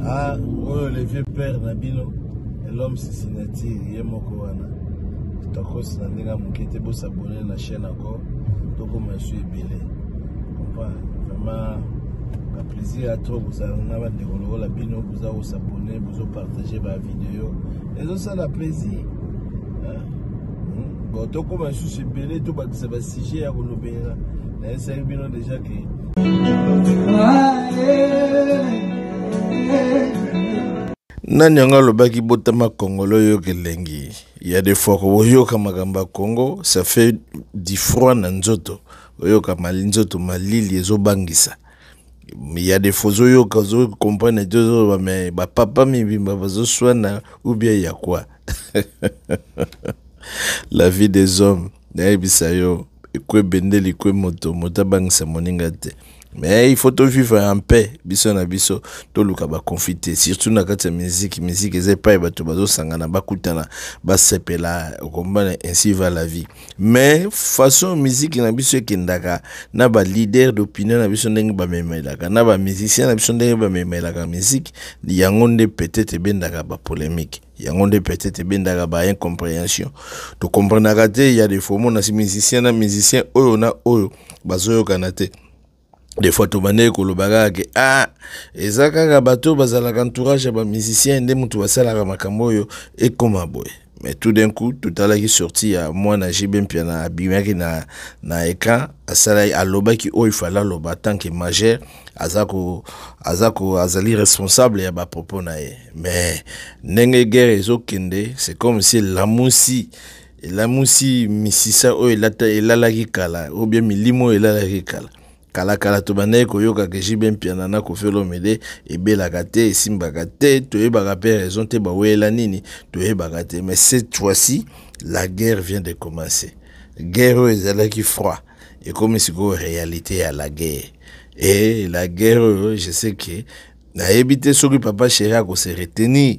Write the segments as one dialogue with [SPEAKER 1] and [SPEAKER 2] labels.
[SPEAKER 1] Ah, oh, le vieux père Nabino, l'homme Cincinnati, Yemoko Wana. Toko Sinandinga Mukete, beau s'abonner à la chaîne encore. Toko Monsieur Ebele. Vraiment, un plaisir à toi. Vous avez la bino, vous avez s'abonner, vous avez partagé ma vidéo. Et ça, ça plaisir. Bon, Toko Monsieur Ebele, tout ça va siger à Ronobera. C'est un bino déjà qui. Nanyanga lobaki botama Congolo yo kelengi. Il y a des fois que yoka magamba Congo, ça fait du froid na nzoto. Yoka malinzoto malili ezobangisa. Il y a des fois yoka zo comprendre deux mais ba papa mibimba bazo swana ou bien il y a quoi. La vie des hommes, naibisa yo, ekwe bendeli ekwe moto, motabangisa moninga te. Mais il faut tout vivre en paix. Biso na biso to luka ba confiter surtout na kati musique eza pas bato bazo sangana bakutana ba sepela okombana ainsi va la vie. Mais façon musique na biso kendaka na ba leader d'opinion na biso ndenge ba memelaka na ba musicien na biso ndenge ba memelaka musique yango nde peut-être bendaka ba polémique. Yango nde peut-être bendaka ba incompréhension. To comprendre te il y a des fois mon na musicien oyo na oyo bazo kanate. Des fois, tu vas kolobaga ke ezaka bato bazala entourage ba musicien nde mutu basala ka makambo yo et comme boy. Mais tout d'un coup, tout à l'heure qui sorti à moi na jibem piana abimaki na écran asala alobaki o il fallait loba tant que majeur azali responsable ya ba propos na ye. Mais nenge guerre ezokende, c'est comme si la musi misisa o elalaki kala ou bien milimo elalaki kala. Kala to banaye koyoka ke jibem piana na kofelo mede ebelaka te esimbaka te toyebaka pe raison te bawela nini toyebaka te. Mais cette fois-ci la guerre vient de commencer. Guerre ezalaki froid et comme c'est une réalité à la guerre. Et la guerre je sais que na éviter soki papa chéri ko se retenir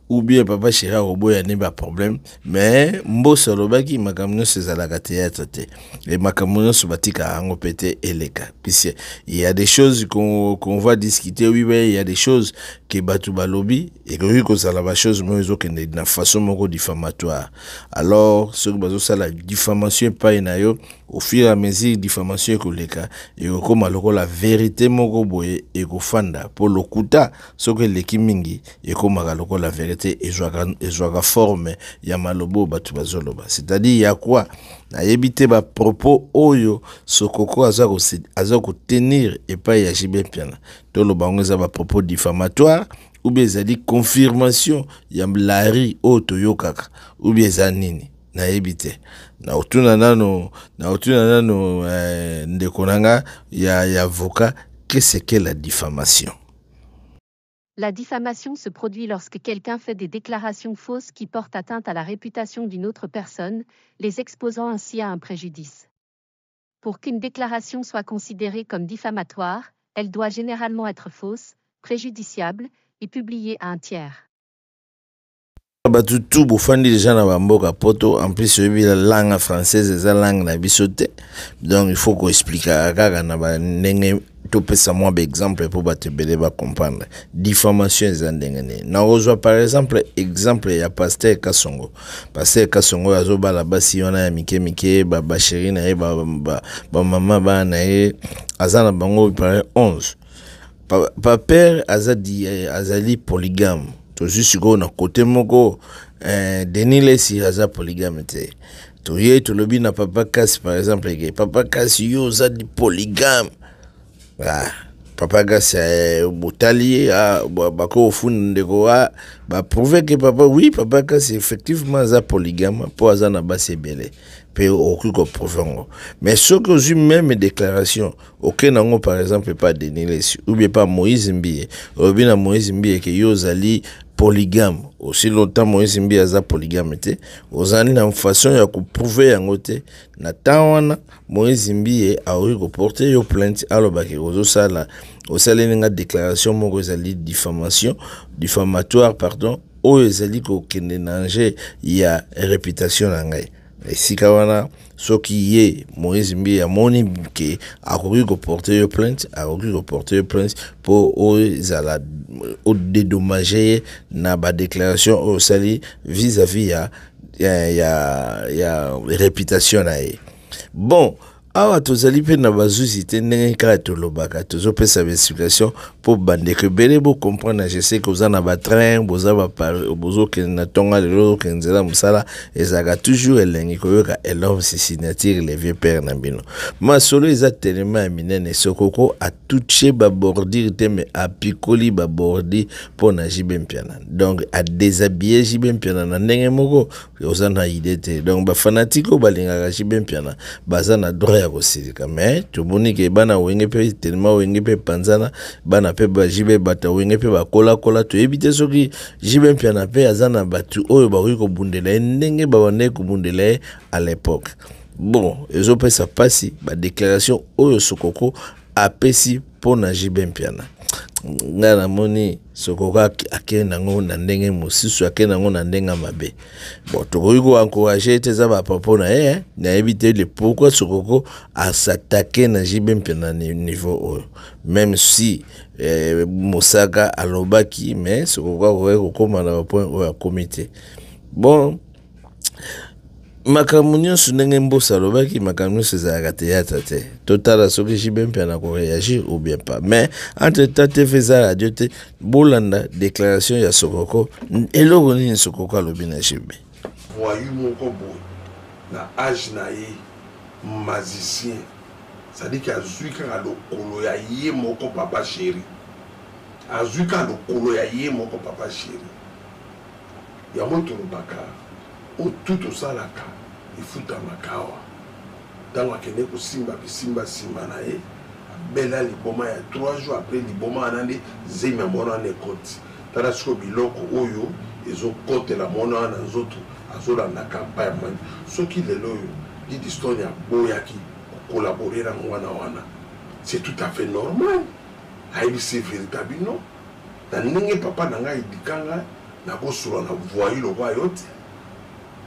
[SPEAKER 1] ou bien papa chéri oboya ne ba problème mais mboso lobaki makamno sezalaka théâtre te et makamno sobatika ango pété eleka puisque il y a des choses qu'on va discuter oui mais il y a des choses que batu balobi et que ko sala ba chose mozo que na façon moko diffamatoire. Alors ce que bazo sala diffamation pas inayo au fur et à mesure diffamation koleka et comme aloko la vérité moko boye et ko fanda pour le kuta ce que leki mingi et comme aloko la vérité et joaga forme ya malobo batu bazoloba. C'est-à-dire il y a quoi na éviter ba propos oyo sokoko azako tenir et pas ya jibe piana to lo bango za ba propos diffamatoire ou bien ça dit confirmation ya mlari oto yokaka ou bien za nini na éviter na otuna nano ndekonanga ya avocat qu'est-ce que la diffamation?
[SPEAKER 2] La diffamation se produit lorsque quelqu'un fait des déclarations fausses qui portent atteinte à la réputation d'une autre personne, les exposant ainsi à un préjudice. Pour qu'une déclaration soit considérée comme diffamatoire, elle doit généralement être fausse, préjudiciable et publiée à un tiers.
[SPEAKER 1] Tout bofandi déjà na bamboka poto en plus la langue française et la langue na bisote donc il faut qu'on explique kaka na ba ndenge to pesa moi exemple pour ba te bele ba comprendre diffamation ezandengene na ozwa par exemple ya pasteur Kasongo azoba la basi yona ya mike ba chéri na ye ba mama ba na ye azana bango par 11 père azali polygame. To juste go na côté moko Denis Lesi aza polygame te. To ye to lobi na papa Kasi par exemple ke papa Kasi yo za di polygame. Papa Kasi botalier bako funde ko ba prouver que papa Kasi effectivement aza polygame po aza na basi belé. Pe okuko prouver. Mais ce que j'ai même déclaration aucun nango par exemple pas Denis Lesi ou bien pas Moïse Mbiye. Ou bien Moïse Mbiye que yo zali polygame. Aussi longtemps Moïse Mbiye aza polygame te ozani na façon ya ko prouver yango te na tawana Moïse Mbiye a eu ko porter yo plainte alobaki ozo sala osalenga déclaration moko ezali diffamatoire pardon o ezali ko kende nanger ya réputation na ngai esika wana soki ye Moïse Mbi amoni ke akoki koporter yo plainte pour ozala dédommager na ba déclaration au sali vis-à-vis ya réputation na ye. Bon, awa tozali pe na bazuzi te ndenge kaka tolobaka tozopesa explication pour bande que bele bo comprendre. Je sais que vous en avez train boza ba bozo ke na tonga lelo ke nzela musala ezaka toujours elengi koyoka elom si signature les vieux pères na bino ma solo eza tellement minene sokoko a touché ba bordir te mais a pikoli ba bordi pour na Jibe Mpiana, donc a déshabiller Jibe Mpiana na ndenge moko ozana idée te, donc ba fanatiko balinga Jibe Mpiana baza na droit ya kosilika mais toboni ke bana wenge pe tellement wenge pe panzana bana pe ba Jibe bata wenge pe bakola kola to ebite soki Jibe Mpiana pe azana batu oyo bakoki kobundela ndenge babane kobundela à l'époque. Bon, ezo pe sa pasi ba déclaration oyo sokoko apesi pour na Jibe Mpiana nga na moni sokoko akende nango na ndenge mosisu akende nango na ndenge mabe. Bon, tokoki ko encourager te za ba papa na na éviter le pourquoi sokoko a s'attaquer na Jibe Mpiana niveau oyo, même si Mosaka alobaki mais sokoko ko koma na point oyo comité. Bon, makambo nyonso ndenge mbosa alobaki makambo nyonso ezalaka théâtre te totala soki Jibe Mpiana ko réagir ou bien pas, mais entre temps te feza radio te bolanda déclaration ya sokoko eloko nini sokoko alobi na Jibe
[SPEAKER 3] voyu moko boye na age na ye magicien, c'est-à-dire qu'azwi kaka lokolo ya ye moko papa chéri, azwi kaka lokolo ya ye moko papa chéri yango tolobaka tout osalaka efutamaka awa ntango akende kosimba bisimba nsima na ye abela liboma ya 3 jours après liboma wana nde zemi ya mwana wana ekoti tala siko biloko oyo ezokotela mwana wana nzoto azolanda kampa ya mani soki lelo oyo Didiston aboyaki kokolaborera mwana wana c'est tout à fait normal ayebisi véritable bino na ndenge papa na ngai edikanga nakosula na voyu lokwa yo te.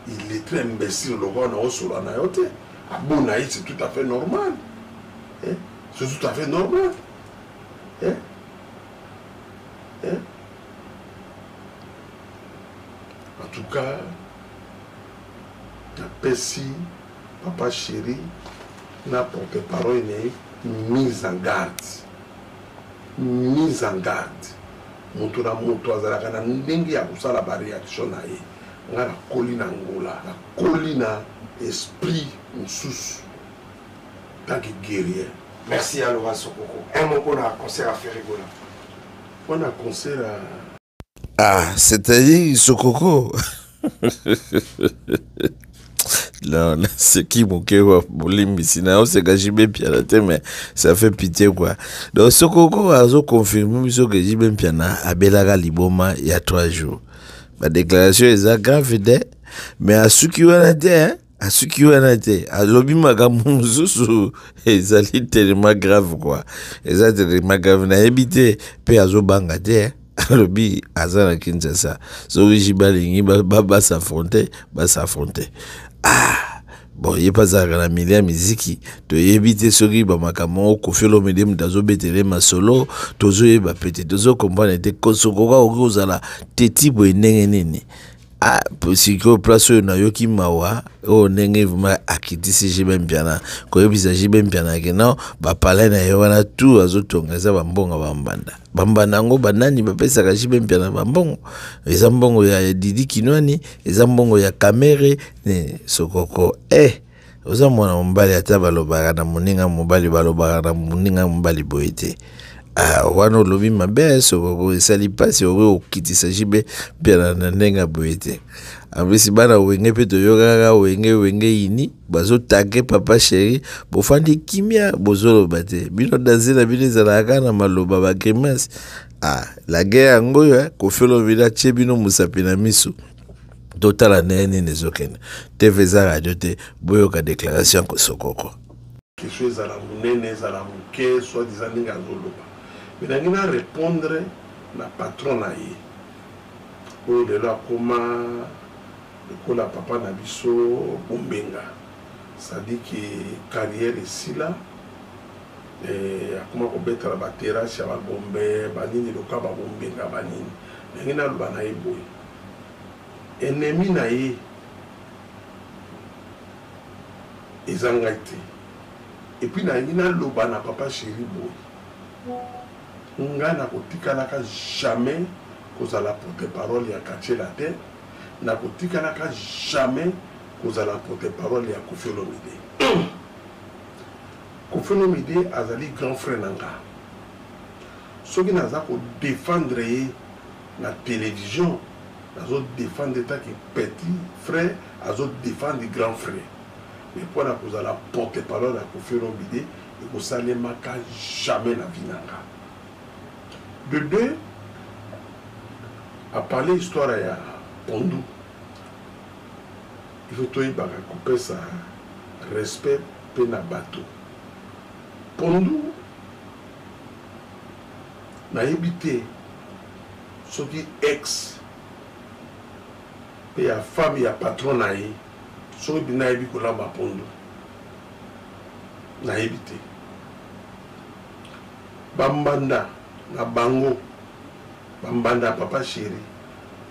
[SPEAKER 3] Il est très imbécile le roi na osula na yo te. Abona c'est tout à fait normal. C'est tout à fait normal. En tout cas, na pesi papa chéri na porte-parole mise en garde. Mise en garde. Moto na moto azalaka na ndenge ya kosala ba réaction na ye. Nga na koli na ngola, na koli na esprit moussous. Tant que guerrier.
[SPEAKER 4] Merci à Laurent Sokoko. Un mot pour un concert à Ferrigola.
[SPEAKER 3] On a concert à...
[SPEAKER 1] Ah, c'est-à-dire Sokoko. Non, c'est qui mon cœur Bolimbisina, on s'est gâché bien Piana, mais ça fait pitié quoi. Donc Sokoko a confirmé que Jibe Mpiana a belaga liboma il y a 3 jours. Ma déclaration est grave, mais à ceux qui ont été, à ceux qui ont été, à l'objet magamuzusu, ils tellement grave quoi. Ils sont tellement grave. Na habité, pe azo bangate, à l'objet azana Kinshasa. So Jibalingi ba s'affronter. Ah. Bon, il pas à la milliard musique, to éviter soki ba makamo ko felo medem dazo betele ma solo, tozo e ba pete, tozo comprendre te kosokoka okozala teti bo ndenge nini. Ah, posiko place na yoki mawa, o ndenge vuma akitisi Jibe Mpiana, ko yebisa Jibe Mpiana ke non, ba pala na yo wana tout azotonga za bambonga bambanda. Bambanda ngo banani bapesa ka Jibe Mpiana bambongo. Eza mbongo ya Didi Kinwani, eza mbongo ya Kamere ne sokoko oza mwana mbali ata balobaka na moninga mobali balobaka na moninga mbali boyete. Ah, wana lobi mabe sokoko esali pasi owe okitisa Jibe Mpiana na ndenga boyete. Ambisi bana wenge pe toyoka wenge ini bazo tage papa chéri bofandi kimia bozolo bate bino danzela bino zalaka na maloba ba grimace. Ah, la guerre ngoyo ko felo vida chebino musapina misu totala nene nezokene TVza radio te boyoka déclaration ko sokoko
[SPEAKER 3] quelque chose à la munene à la muke soit disant ninga zoloba mais nangina répondre na patron na ye o de la comment lokola papa na biso bombenga c'est-à-dire que carrière esila akoma kobetela baterasi ya bagombe banini loka babombenga banini ndenge naloba na ye boye ennemi na ye eza ngai te epuis nalingi naloba na papa chéri boye ngai nakotikalaka jamais kozala porte-parole ya quartier la terre nakotikalaka jamais kozala porte-parole ya Koffi Olomide. Koffi Olomide azali grand frère nanga soki naza kodéfendre ye na télévision nazodéfendre etaki petit frère azodéfendre grand frère mais mpona kozala porte-parole ya Koffi Olomide ekosalemaka jamais na vie nanga. De deux, à parler histoire ya Pondu, il faut que couper ça respect pena bateau. Pondu na habité ce qui ex et ya femme ya patron na ye ce qui na habité ko lamba Pondu na habité bambanda na bango bambanda papa chéri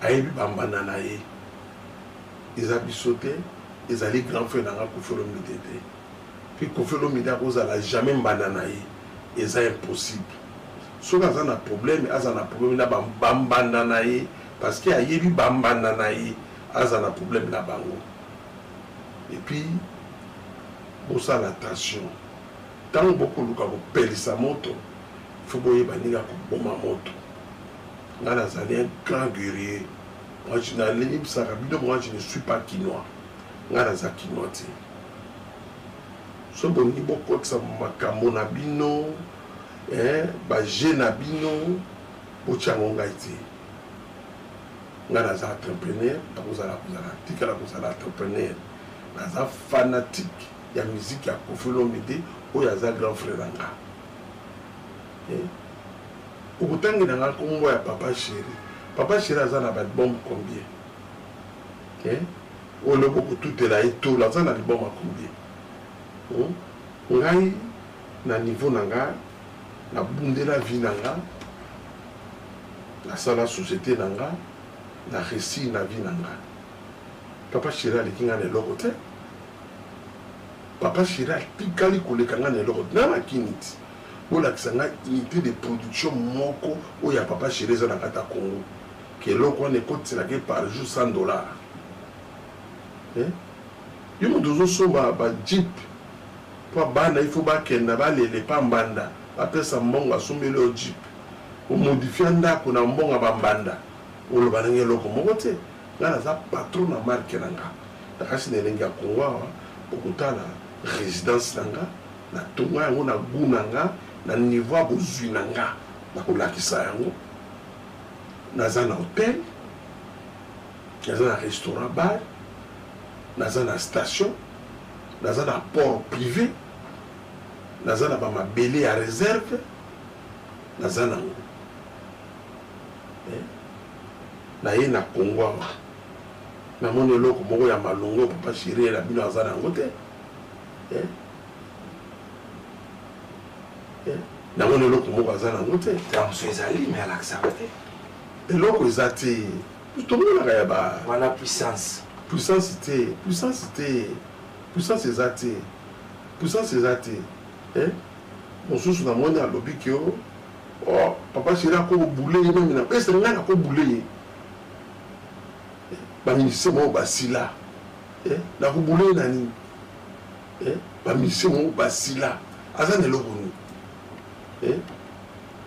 [SPEAKER 3] ayebi bambanda na ye eza biso te ezali grand frère nanga Koffi Olomide te puis Koffi Olomide akozala jamais mbanda na ye eza impossible soki aza na problème aza na problème na bambanda na ye parce que ayebi bambanda na ye aza na problème na bango et puis bosala attention ntango bokoluka kopelisa moto faut boyeba ninga koboma moto nga nazali un grand guerrier. Moi je ne suis pas quinois. Nga naza quinois te so bolingi bokotisa makambo na bino baje na bino botiango ngai te nga naza entrepreneur tikala kozala entrepreneur naza fanatique ya musique ya Koffi Olomide oyo aza grand frère nanga okutangi nanga kombo ya papa chéri aza na balbum combien oyo bokotutela ye tola aza na album ya combien ngai na niveau nanga nabundela vie nanga nasala société nanga na réussi na vie nanga papa chéri aleki nga na eloko te papa chéri atikali koleka nga na eloko te na makini ti bolakisa nga unité de production moko oyo ya papa chéri eza na kati ya Congo ke eloko wana ekotiselaka par jour $100 yo moto ozosomba bajip mpo bana ifo bakenda balele pa mbanda bapesa mbongo asombeli oyo jip omodifia ndako na mbongo bambanda oloba ndenge eloko moko te nga naza patron na marke nanga nakasi na elenge ya Congo awa okotala résidence nanga natonga yango na gu nanga na niveau ya bozwi nanga nakolakisa yango naza na hotel naza na restaurant bar naza na station naza na port privé naza na bamabele ya réserve naza nango naye na Congo awa namoni eloko moko ya malongo papa chéri na bino aza nango te namoni eloko moko aza nango te
[SPEAKER 4] mosu ezali me alakisaka te
[SPEAKER 3] eloko eza te tomonaka ya
[SPEAKER 4] wana puissance
[SPEAKER 3] eza te mosusu namoni alobi ke papa chéri akobule ye memi na ese ngai nakobule ye baministre moko basila nakobule ye na nini baministre moko basila aza na eloko nini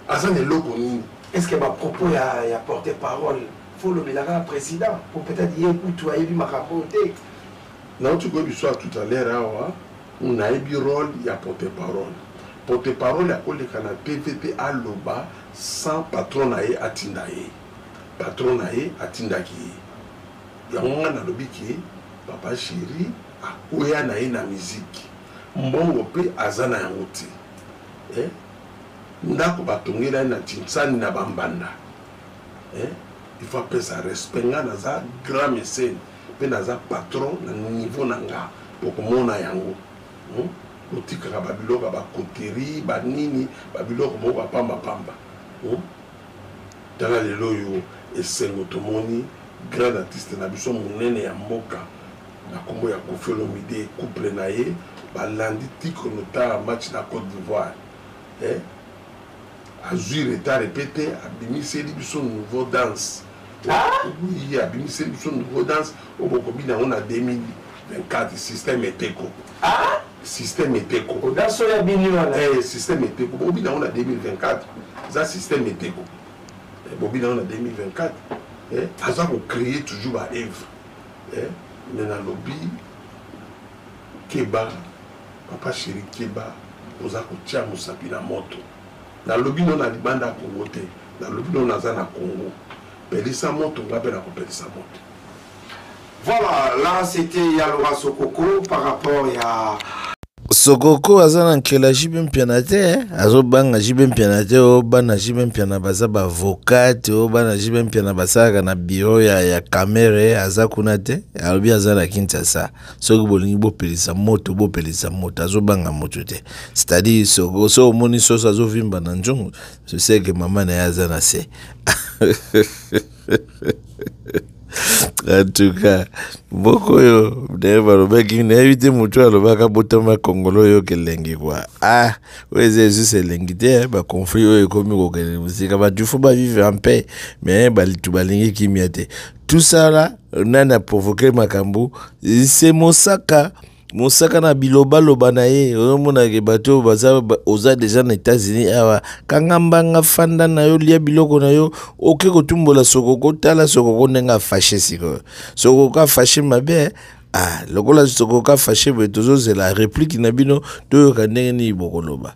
[SPEAKER 3] aza na eloko nini
[SPEAKER 4] est-ce que ma propos ya porte-parole faut le mélanger président pour peut-être y écouter ayebi makambo te
[SPEAKER 3] nauti koyebiso tout à l'heure awa nayebi rôle ya porte-parole akoleka na tvt aloba sans patron na ye atinda ye patron na ye atindaki ye yango nga nalobi ke papa chéri akoya na ye na musique mbongo mpe aza na yango te ndako batongela ye na tinsani na bambanda il faut apesa respect nga naza grand mécène pe naza patron na niveau nanga pour komona yango otikaka babiloko bakoteri banini babiloko moko bapambapamba tala lelo oyo esengo tomoni grand artiste na biso monene ya mboka na kombo ya Koffi Olomide couple na ye balandi titre nota match na Côte d'Ivoire azwi retard répété abimiseli biso nouveau danse oui abimiseli biso nouveau danse obokobina on a 2024 système eteko système eteko
[SPEAKER 4] danse ya bini wana
[SPEAKER 3] système eteko bobina on a 2024 ça système eteko bobina on a 2024 aza ko créer toujours ba œuvre mais na lobby Keba papa chéri Keba oza ko tia mosapi na moto na lobby non na libanda Congo te na lobby non naza na Congo pelisa moto ngape na ko pelisa moto.
[SPEAKER 4] Voilà, là c'était Yalora Sokoko par rapport à
[SPEAKER 1] Sokoko azana nkela jibe mpiana te azobanga jibe mpiana te obana jibe mpiana baza ba avocat obana jibe mpiana basaka na bureau ya camera aza kuna te alobi azala Kinshasa soki bolingi bopelisa moto azobanga moto te c'est-à-dire soko so moni so azovimba na njongo je sais que maman na azana se en tout cas beaucoup yo d'ailleurs balobaki na éviter moto alobaka botama kongolo yo kelengi quoi weze juste lengi te ba conflit oyo ekomi kokende musika ba faut ba vivre en paix mais balitu balingi kimia te tout ça là nana provoquer makambo c'est Mosaka na biloba loba na ye omona ke bato baza oza déjà na États-Unis awa kangambanga fanda na yo lia biloko na yo oke kotumbola Sokoko tala Sokoko nenga fâché siko Sokoko fâché mabe lokola Sokoko fâché betozo c'est la réplique na bino to kanenge ni bokoloba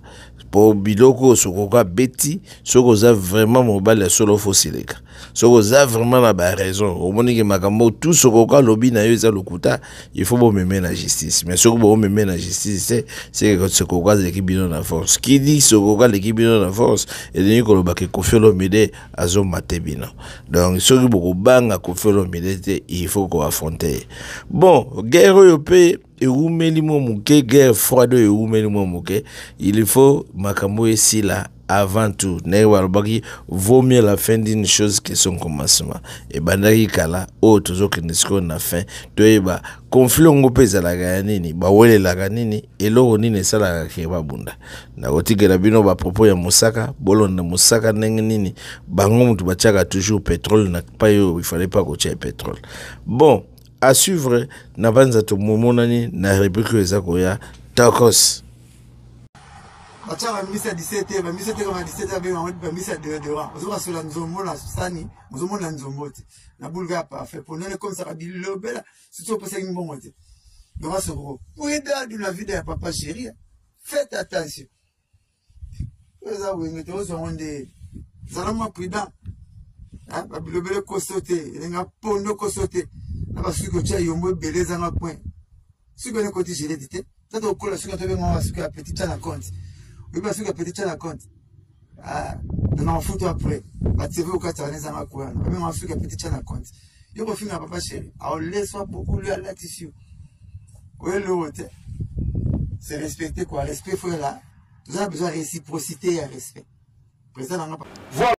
[SPEAKER 1] pour biloko Sokoko beti Sokoko za vraiment mobile solo fosileka Sokoko za vraiment na ba raison omoni ke makambo tout Sokoko lobi na yo za lokuta il faut bon mener la justice mais Sokoko bon mener la justice c'est que Sokoko l'équipe bino na force qui dit Sokoko l'équipe bino na force et ni ko loba ke Koffi Olomide azo maté bino donc Sokoko boko banga Koffi Olomide il faut qu'on affronter bon guerre yo pe eumeli mo muke guerre froide eumeli mo muke il faut makambo ici là avant tout ne vaut mieux la fin d'une chose que son commencement et bandaki kala o tozo kinisiko na fin to eba conflit ngo pesa la ganini ba wele la ganini eloko nini sala ke babunda na kotikela bino ba propos ya Mosaka bolonda Mosaka nini bango mutu bachaka toujours pétrole na pa yo il fallait pas kocha pétrole bon à suivre na banza to momonani na république ezakoya takos
[SPEAKER 5] Achara misa 17 ba misa te kama 17 ba misa de rang ozoka sola nzombo na sani nzombo na nzombo te na boulevard parfait pour nous comme ça bilobela surtout pour ça ngibongo te donc ça gros pour aider dans la vie de papa chéri faites attention oza wenge to zo onde zalama prudent ba bilobela ko sauter nga pondo ko sauter na ba suko cha yombo beleza nga point suko ne côté chéri te tato kola suko to benga suko petit cha na compte. Oui, parce que petit chat compte. On en fout après. Parce que vous, quand tu as un coin, même en fait, petit chat compte. Il faut finir papa chéri. On laisse beaucoup lui à la tissu. Oui, l'autre. C'est respecter quoi. Respect, il faut là. Vous avez besoin de réciprocité et respect. Voilà.